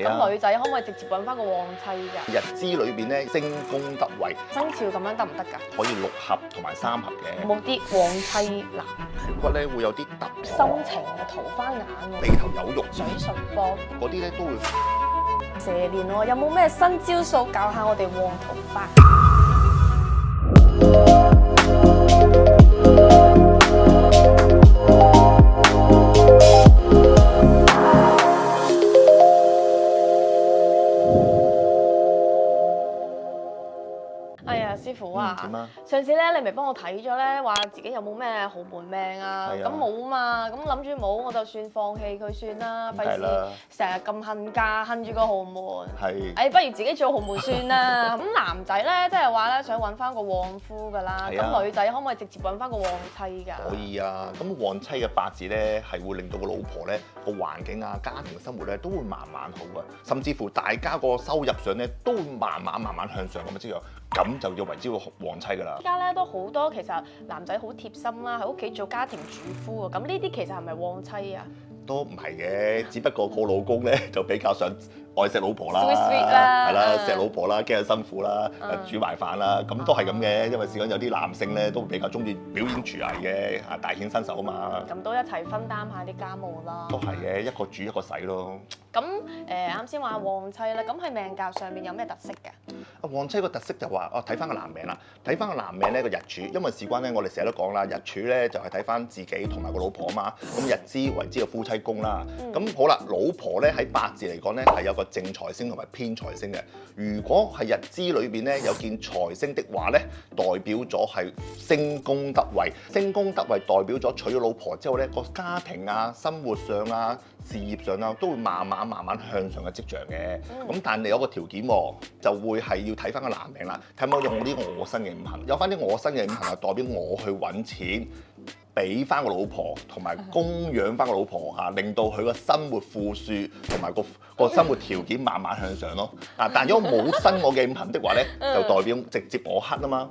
咁女仔可唔可以直接揾翻個旺妻㗎？日支裏邊咧，星宮得位，生肖咁樣得唔得㗎？可以六合同埋三合嘅。有冇啲旺妻男？顴骨咧會有啲突心情嘅桃花眼喎，鼻頭有肉，嘴唇薄，嗰啲咧都會。蛇年喎，有冇咩新招數教下我哋旺桃花？師傅啊，上次咧你咪幫我睇咗咧，話自己有冇咩豪門命啊？咁冇啊嘛，咁諗住冇我就算放棄佢算啦，費事成日咁恨嫁，恨住個豪門。係，不如自己做豪門算啦。咁男仔咧，即係話咧想揾翻個旺夫㗎啦。咁女仔可唔可以直接揾翻個旺妻㗎？可以啊，咁旺妻嘅八字咧係會令到個老婆咧個環境啊、家庭生活咧都會慢慢好啊，甚至乎大家個收入上咧都會慢慢向上咁嘅跡象。咁就要為之個旺妻㗎啦。依家咧都好多其實男仔好貼心啦，喺屋企做家庭主夫啊。咁呢啲其實係咪旺妻啊？都唔係嘅，只不過個老公咧就比較想愛錫老婆啦，係啦，錫老婆啦，驚佢辛苦啦，煮埋飯啦，咁都係咁嘅。因為事關有啲男性咧都比較中意表演廚藝嘅，大顯身手啊嘛。咁都一齊分擔下啲家務啦。都係嘅，一個煮一個洗咯。咁啱先話旺妻啦，咁喺命格上面有咩特色嘅？旺妻個特色就話睇翻個男命啦，睇翻個男命咧個日柱，因為事關咧我哋成日都講啦，日柱咧就係睇翻自己同埋個老婆啊嘛。咁日支為之個夫妻宮啦。咁好啦，老婆咧喺八字嚟講咧係有個正財星同埋偏財星嘅。如果係日支裏邊咧有見財星的話咧，代表咗係星宮得位。星宮得位代表咗娶咗老婆之後咧，個家庭啊、生活上啊、事業上啊，都會慢慢向上嘅跡象嘅。咁但係你有個條件喎，就會係要睇翻個男命啦，睇冇用啲我身嘅五行，有翻啲我身嘅五行，就代表我去揾錢。俾翻個老婆同埋供養翻個老婆嚇，令到佢個生活富庶同埋個生活條件慢慢向上咯。但如果冇生我嘅五行的話咧，就代表直接我克啊嘛。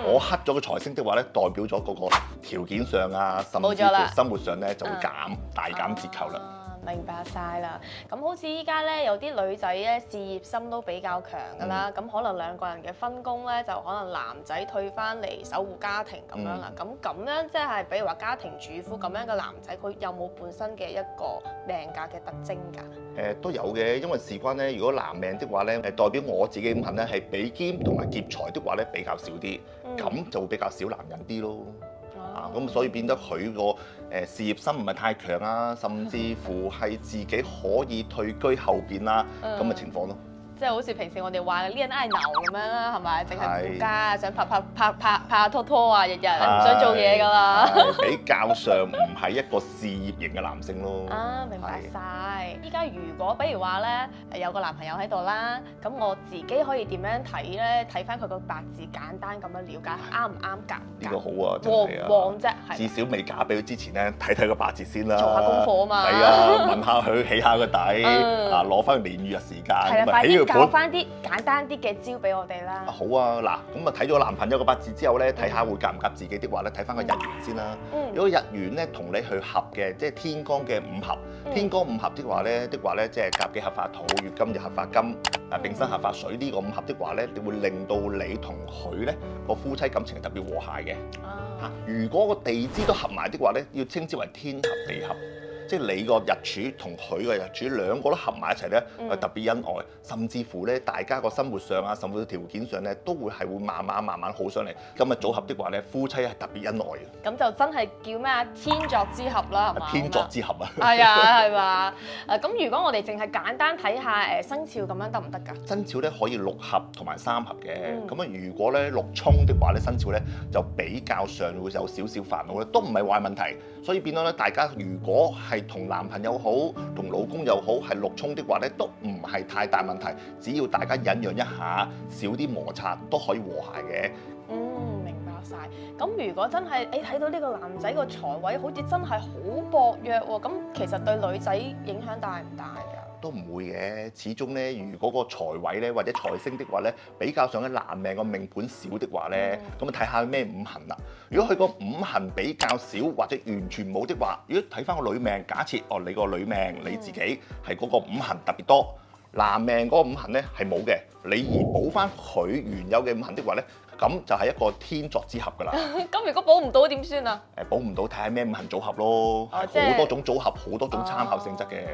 我克咗個財星的話咧，代表咗嗰個條件上啊，甚至乎生活上咧就會大減折扣啦。明白晒啦，咁好似依家咧有啲女仔咧事業心都比較強㗎啦，咁可能兩個人嘅分工咧就可能男仔退翻嚟守護家庭咁樣啦，咁樣即係比如話家庭主夫咁樣嘅男仔，佢有冇本身嘅一個命格嘅特徵㗎？都有嘅，因為事關咧，如果男命的話咧，代表我自己五行咧係比肩同埋劫財的話咧比較少啲，咁就會比較少男人啲咯。咁所以變得佢個事業心唔係太強啊，甚至乎係自己可以退居後邊啦咁嘅情況咯。即係好似平時我哋話戀愛腦咁樣啦，係咪？淨係顧家，想拍下拖啊，日日唔想做嘢㗎啦。比較上唔係一個事業型嘅男性咯。明白晒。依家如果比如話咧，有個男朋友喺度啦，咁我自己可以點樣睇咧？睇翻佢個八字，簡單咁樣了解啱唔啱夾？呢個好啊，真係啊。旺啫，至少未嫁俾佢之前咧，睇個八字先啦。做下功課啊嘛。係啊，問下佢起下個底，攞翻個年月日時間。係啊，快啲教翻啲簡單啲嘅招俾我哋啦。好啊，嗱，咁啊睇咗男朋友個八字之後咧，睇下會夾唔夾自己的話咧，睇翻個日元先啦。如果日元咧同你去合嘅，即係天干嘅五合，天干五合的話咧，即係甲己合化土，乙金就合化金，丙辛合化水呢個五合的話咧，會令到你同佢咧個夫妻感情係特別和諧嘅。如果個地支都合埋的話咧，要稱之為天合地合。即係你個日柱同佢個日柱兩個都合埋一齊咧，係特別恩愛，甚至乎咧大家個生活上啊，甚至條件上咧，都會慢慢好上嚟。咁啊組合的話咧，夫妻係特別恩愛嘅。咁就真係叫咩啊？天作之合啦，係嘛？天作之合啊！係啊，係嘛？咁如果我哋淨係簡單睇下生肖咁樣得唔得㗎？生肖咧可以六合同埋三合嘅。咁如果咧六衝的話咧，生肖咧就比較上會有少少煩惱咧，都唔係壞問題。所以變咗咧，大家如果係同男朋友好，同老公又好，係六衝的話咧，都唔係太大問題。只要大家忍讓一下，少啲摩擦，都可以和諧嘅。明白晒。咁如果真係睇到呢個男仔個財位好似真係好薄弱喎，咁其實對女仔影響大唔大㗎？都唔會嘅，始終咧，如果個財位咧或者財星的話咧，比較上嘅男命個命盤少的話咧，咁啊睇下咩五行啦。如果佢個五行比較少或者完全冇的話，如果睇翻個女命，假設你個女命你自己係嗰個五行特別多，男命嗰個五行咧係冇嘅，你而補翻佢原有嘅五行的話咧，咁就係一個天作之合㗎啦。咁如果補唔到點算啊？補唔到睇下咩五行組合咯，係好多種組合，好多種參考性質嘅。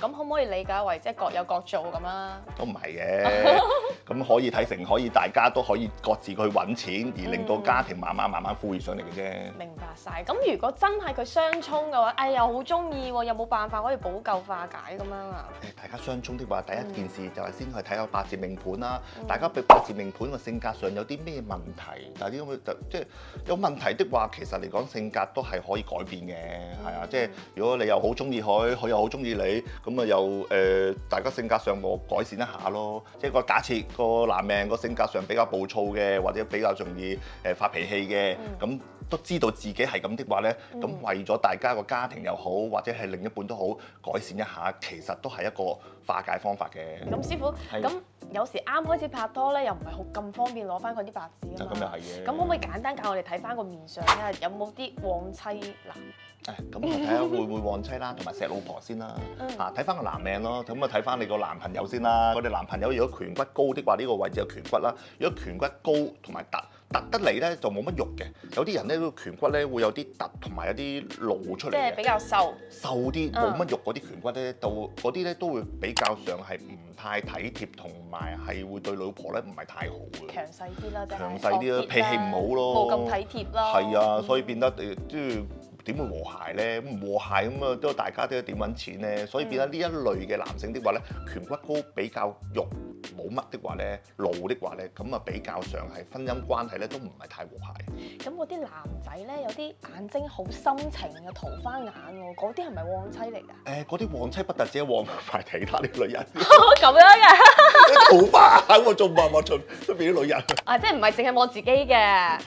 咁可唔可以理解為即係各有各做咁啦？都唔係嘅，咁可以睇成可以大家都可以各自去揾錢，而令到家庭慢慢富裕上嚟嘅啫。明白晒。咁如果真係佢相沖嘅話，哎又好中意喎，有冇辦法可以補救化解咁樣啊？大家相沖的話，第一件事就係先去睇下八字命盤啦。大家對八字命盤嘅性格上有啲咩問題？但係啲咁嘅即係有問題的話，其實嚟講性格都係可以改變嘅，係啊。即係如果你又好中意佢，佢又好中意你，咁啊又大家性格上個改善一下咯。即係個假設個男命個性格上比較暴躁嘅，或者比較容易發脾氣嘅，咁都知道自己係咁的話咧，咁為咗大家個家庭又好，或者係另一半都好，改善一下，其實都係一個化解方法嘅。咁師傅，咁有時啱開始拍拖咧，又唔係好咁方便攞翻佢啲八字啊嘛。咁又係嘅。咁可唔可以簡單教我哋睇翻個面相咧？有冇啲旺妻男？咁睇下會唔會旺妻啦，同埋錫老婆先啦。睇翻個男命咯，咁啊睇翻你個男朋友先啦。我哋男朋友如果顴骨高的話，呢個位置有顴骨啦。如果顴骨高同埋突得嚟咧，就冇乜肉嘅。有啲人咧，個顴骨咧會有啲突同埋有啲露出嚟嘅。即係比較瘦啲，冇乜肉嗰啲顴骨咧，嗰啲咧都會比較上係唔太體貼，同埋係會對老婆咧唔係太好嘅。強勢啲啦，強勢啲啦，脾氣唔好咯，冇咁體貼咯。係啊，所以變得即係點會和諧咧？唔和諧咁啊，都大家都點揾錢咧？所以變得呢一類嘅男性的話咧，顴骨高比較肉冇乜的話咧，露的話咧，咁啊比較上係婚姻關係咧都唔係太和諧。咁嗰啲男仔咧有啲眼睛好深情嘅桃花眼喎，嗰啲係咪旺妻嚟㗎？嗰啲旺妻不特止旺埋其他啲女人。咁樣嘅？桃花眼喎，仲旺出邊啲女人。即係唔係淨係望自己嘅？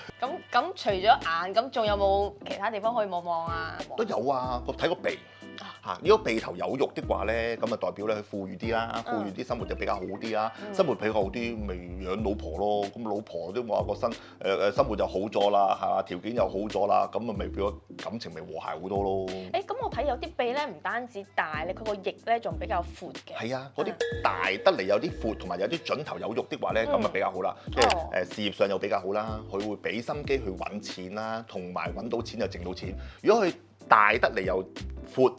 咁除咗眼，咁仲有冇其他地方可以望啊？都有啊，睇個鼻。如果鼻頭有肉的話咧，咁啊代表咧佢富裕啲啦，富裕啲生活就比較好啲啦。生活比較好啲，咪養老婆咯。咁老婆都話個生活就好咗啦，係嘛？條件又好咗啦，咁啊咪變咗感情咪和諧好多咯。咁我睇有啲鼻咧唔單止大咧，佢個翼咧仲比較闊嘅。係啊，嗰啲大得嚟有啲闊，同埋有啲準頭有肉的話咧，咁啊比較好啦。即係事業上又比較好啦，佢會俾心機去揾錢啦，同埋揾到錢就剩到錢。如果佢大得嚟又闊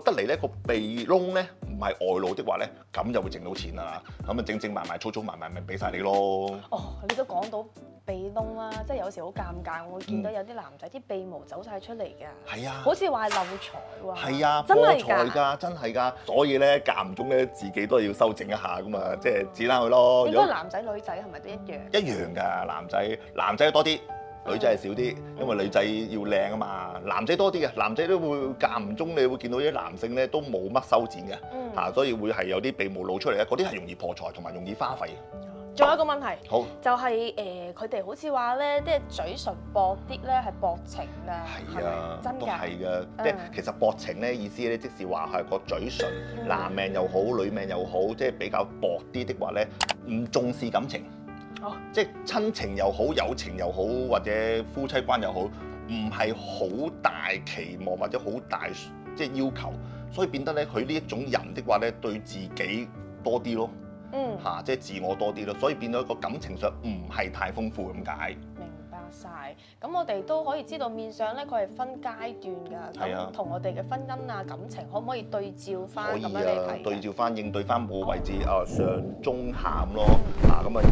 得嚟咧，個鼻窿咧唔係外露的話咧，咁就會剩到錢啦。咁啊整埋粗埋咪俾晒你咯。你都講到鼻窿啦，即係有時好尷尬，我會見到有啲男仔啲鼻毛走晒出嚟㗎。係啊，好似話係漏財喎。係啊，破財㗎，真係㗎。所以咧間唔中咧自己都要修正一下㗎嘛，即係指翻佢咯。應該男仔女仔係咪都一樣？一樣㗎，男仔多啲。女仔係少啲，因為女仔要靚啊嘛。男仔多啲嘅，男仔都會間唔中你會見到啲男性咧都冇乜修剪嘅，所以會係有啲鼻毛露出嚟咧，嗰啲係容易破財同埋容易花費。仲有一個問題，好就係佢哋好似話咧，即係嘴唇薄啲咧係薄情㗎，係啊，真㗎？都係㗎，即係其實薄情咧意思咧，即是話係個嘴唇，男命又好，女命又好，即係比較薄啲的話咧，唔重視感情。即係親情又好，友情又好，或者夫妻關又好，唔係好大期望或者好大即係要求，所以變得咧佢呢一種人的話咧，對自己多啲咯，即係自我多啲咯，所以變咗個感情上唔係太豐富咁解。明白晒，咁我哋都可以知道面相咧，佢係分階段㗎，咁同我哋嘅婚姻啊感情可唔可以對照翻咁樣嚟睇？對照翻應對翻每個位置上中下咁咯，咁啊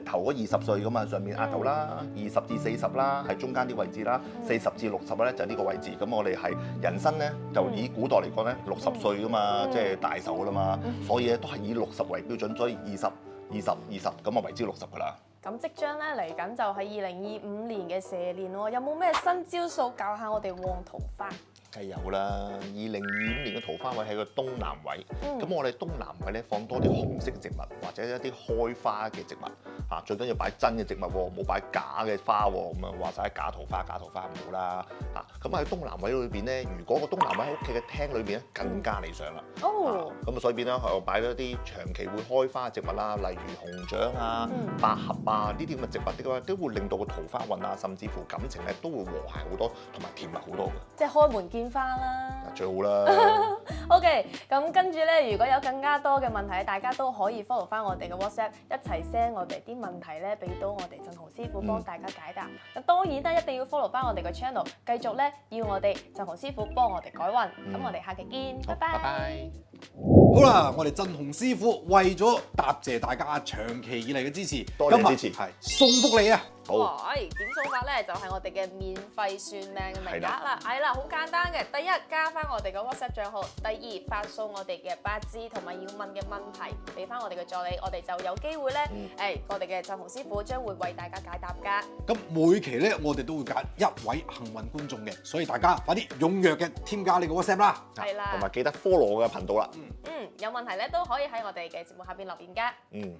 頭嗰20歲咁啊，上面額頭啦，20至40啦，係中間啲位置啦，40至60咧就係呢個位置。咁我哋係人生咧，就以古代嚟講咧，60歲噶嘛，即係大壽啦嘛，所以咧都係以60為標準，所以20咁啊為之60噶啦。咁即將咧嚟緊就係2025年嘅蛇年喎，有冇咩新招數教下我哋旺桃花？梗係有啦，2025年嘅桃花位喺個東南位，咁我哋東南位咧放多啲紅色嘅植物或者一啲開花嘅植物，嚇，最緊要擺真嘅植物喎，冇擺假嘅花喎，咁啊話晒假桃花唔好啦嚇。咁喺東南位裏邊咧，如果個東南位喺屋企嘅廳裏邊咧，更加理想啦。哦，咁啊所以變啦，我擺咗啲長期會開花嘅植物啦，例如紅掌啊、百合啊呢啲咁嘅植物啲嘅話，都會令到個桃花運啊，甚至乎感情咧都會和諧好多，同埋甜蜜好多嘅。即係開門見花啦。最好啦。OK，咁跟住咧，如果有更加多嘅問題，大家都可以 follow 翻我哋嘅 WhatsApp，一齊 send 我哋啲問題咧，俾到我哋振雄師傅幫大家解答。咁當然啦，一定要 follow 翻我哋嘅 channel， 繼續咧要我哋振雄師傅幫我哋改運。咁我哋下期見，拜拜。拜拜。好啦，我哋振雄師傅為咗答謝大家長期以嚟嘅支持，多謝支持，係送福利啊！好。點數法咧就係我哋嘅免費算命嘅名額啦，係啦，好簡單嘅。第一，加翻我哋嘅 WhatsApp 賬號；第二，發送我哋嘅八字同埋要問嘅問題俾翻我哋嘅助理，我哋就有機會咧，我哋嘅振雄師傅將會為大家解答㗎。咁每期咧，我哋都會揀一位幸運觀眾嘅，所以大家快啲踴躍嘅添加你個 WhatsApp 啦。係啦，同埋記得 follow 我嘅頻道啦。有問題咧都可以喺我哋嘅節目下邊留言㗎。